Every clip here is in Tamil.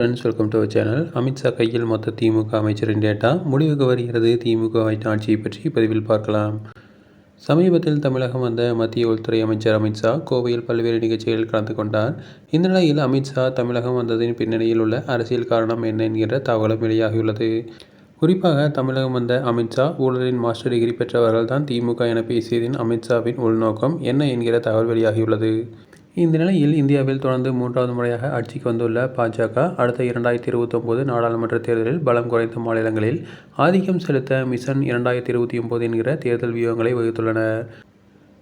Friends, welcome to our channel. Amit Shah கையில் மொத்த திமுக அமைச்சரின் டேட்டா முடிவுக்கு வருகிறது. திமுக ஆட்சியை பற்றி பதிவில் பார்க்கலாம். சமீபத்தில் தமிழகம் வந்த மத்திய உள்துறை அமைச்சர் அமித்ஷா கோவையில் பல்வேறு நிகழ்ச்சிகளில் கலந்து கொண்டார். இந்த நிலையில் அமித்ஷா தமிழகம் வந்ததின் பின்னணியில் உள்ள அரசியல் காரணம் என்ன என்கிற தகவலும் வெளியாகியுள்ளது. குறிப்பாக தமிழகம் வந்த அமித்ஷா ஊழலின் மாஸ்டர் டிகிரி பெற்றவர்கள் தான் திமுக என பேசியதின் அமித்ஷாவின் உள்நோக்கம் என்ன என்கிற தகவல் வெளியாகியுள்ளது. இந்த நிலையில் இந்தியாவில் தொடர்ந்து 3வது முறையாக ஆட்சிக்கு வந்துள்ள பாஜக அடுத்த 2029 நாடாளுமன்ற தேர்தலில் பலம் குறைந்த மாநிலங்களில் ஆதிக்கம் செலுத்த மிஷன் 2029 என்கிற தேர்தல் வியூகங்களை வகுத்துள்ளனர்.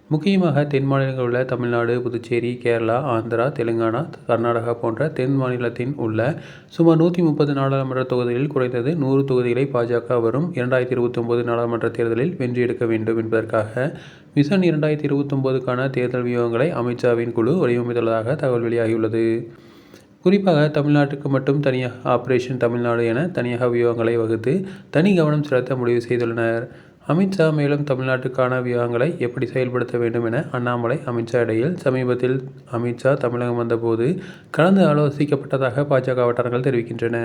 முக்கியமாக தென் மாநிலங்களில் உள்ள தமிழ்நாடு, புதுச்சேரி, கேரளா, ஆந்திரா, தெலுங்கானா, கர்நாடகா போன்ற தென் மாநிலத்தின் உள்ள சுமார் 130 நாடாளுமன்ற தொகுதிகளில் குறைந்தது 100 தொகுதிகளை பாஜக வரும் 2029 நாடாளுமன்ற தேர்தலில் வென்றியெடுக்க வேண்டும் என்பதற்காக மிஷன் 2029க்கான தேர்தல் வியூகங்களை அமித்ஷாவின் குழு வடிவமைத்துள்ளதாக தகவல் வெளியாகியுள்ளது. குறிப்பாக தமிழ்நாட்டுக்கு மட்டும் தனியாக ஆபரேஷன் தமிழ்நாடு என தனியாக வியூகங்களை வகுத்து தனி கவனம் செலுத்த முடிவு செய்துள்ளனர். அமித்ஷா மேலும் தமிழ்நாட்டுக்கான வியூகங்களை எப்படி செயல்படுத்த வேண்டும் என அண்ணாமலை, அமித்ஷா இடையில் சமீபத்தில் அமித்ஷா தமிழகம் வந்தபோது கலந்து ஆலோசிக்கப்பட்டதாக பாஜக வட்டாரங்கள் தெரிவிக்கின்றன.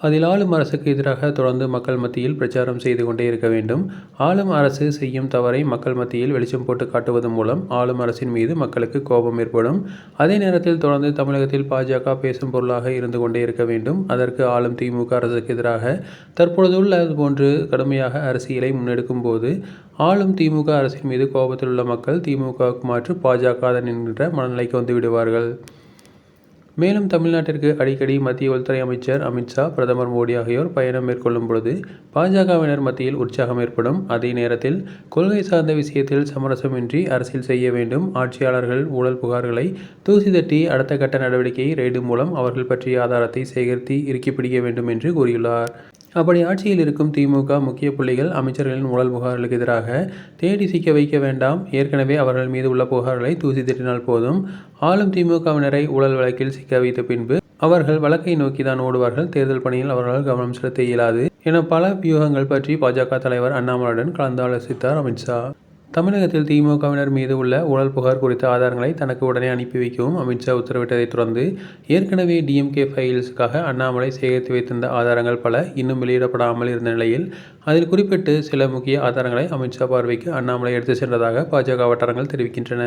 அதில் ஆளும் அரசுக்கு எதிராக தொடர்ந்து மக்கள் மத்தியில் பிரச்சாரம் செய்து கொண்டே இருக்க வேண்டும். ஆளும் அரசு செய்யும் தவறை மக்கள் மத்தியில் வெளிச்சம் போட்டு காட்டுவதன் மூலம் ஆளும் அரசின் மீது மக்களுக்கு கோபம் ஏற்படும். அதே நேரத்தில் தொடர்ந்து தமிழகத்தில் பாஜக பேசும் பொருளாக இருந்து கொண்டே இருக்க வேண்டும். அதற்கு ஆளும் திமுக அரசுக்கு எதிராக தற்பொழுதுள்ள போன்று கடுமையாக அரசியலை முன்னெடுக்கும் போது ஆளும் திமுக அரசின் மீது கோபத்தில் உள்ள மக்கள் திமுகவுக்கு மாற்று பாஜக தான் என்கின்ற மனநிலைக்கு வந்து விடுவார்கள். மேலும் தமிழ்நாட்டிற்கு அடிக்கடி மத்திய உள்துறை அமைச்சர் அமித்ஷா, பிரதமர் மோடி ஆகியோர் பயணம் மேற்கொள்ளும் பொழுது பாஜகவினர் மத்தியில் உற்சாகம் ஏற்படும். அதே நேரத்தில் கொள்கை சார்ந்த விஷயத்தில் சமரசமின்றி அரசியல் செய்ய வேண்டும். ஆட்சியாளர்கள் ஊழல் புகார்களை தூசி தட்டி அடுத்த கட்ட நடவடிக்கை ரெய்டு மூலம் அவர்கள் பற்றிய ஆதாரத்தை சேகரித்து இறுக்கி பிடிக்க வேண்டும் என்று கூறியுள்ளார். அப்படி ஆட்சியில் இருக்கும் திமுக முக்கிய புள்ளிகள் அமைச்சர்களின் ஊழல் புகார்களுக்கு எதிராக தேடி சிக்க வைக்க வேண்டாம். ஏற்கனவே அவர்கள் மீது உள்ள புகார்களை தூசி தட்டினால் போதும். ஆளும் திமுகவினரை ஊழல் வழக்கில் சிக்க வைத்த பின்பு அவர்கள் வழக்கை நோக்கி தான் ஓடுவார்கள். தேர்தல் பணியில் அவர்களால் கவனம் செலுத்த இயலாது என பல வியூகங்கள் பற்றி பாஜக தலைவர் அண்ணாமலையுடன் கலந்து ஆலோசித்தார் அமித்ஷா. தமிழகத்தில் திமுகவினர் மீது உள்ள ஊழல் புகார் குறித்த ஆதாரங்களை தனக்கு உடனே அனுப்பி வைக்கவும் அமித்ஷா உத்தரவிட்டதைத் தொடர்ந்து ஏற்கனவே டிஎம்கே ஃபைல்ஸுக்காக அண்ணாமலை சேகரித்து வைத்திருந்த ஆதாரங்கள் பல இன்னும் வெளியிடப்படாமல் இருந்த நிலையில் அதில் குறிப்பிட்டு சில முக்கிய ஆதாரங்களை அமித்ஷா பார்வைக்கு அண்ணாமலை எடுத்து சென்றதாக பாஜக வட்டாரங்கள் தெரிவிக்கின்றன.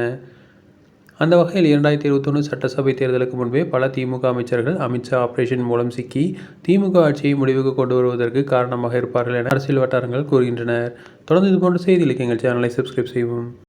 அந்த வகையில் 2021 சட்டசபை தேர்தலுக்கு முன்பே பல திமுக அமைச்சர்கள் அமித்ஷா ஆபரேஷன் மூலம் சிக்கி திமுக ஆட்சியை முடிவுக்கு கொண்டு வருவதற்கு காரணமாக இருப்பார்கள் என அரசியல் வட்டாரங்கள் கூறுகின்றனர். தொடர்ந்து இதுபோன்ற செய்திகளுக்கு எங்கள் சேனலை சப்ஸ்கிரைப் செய்வோம்.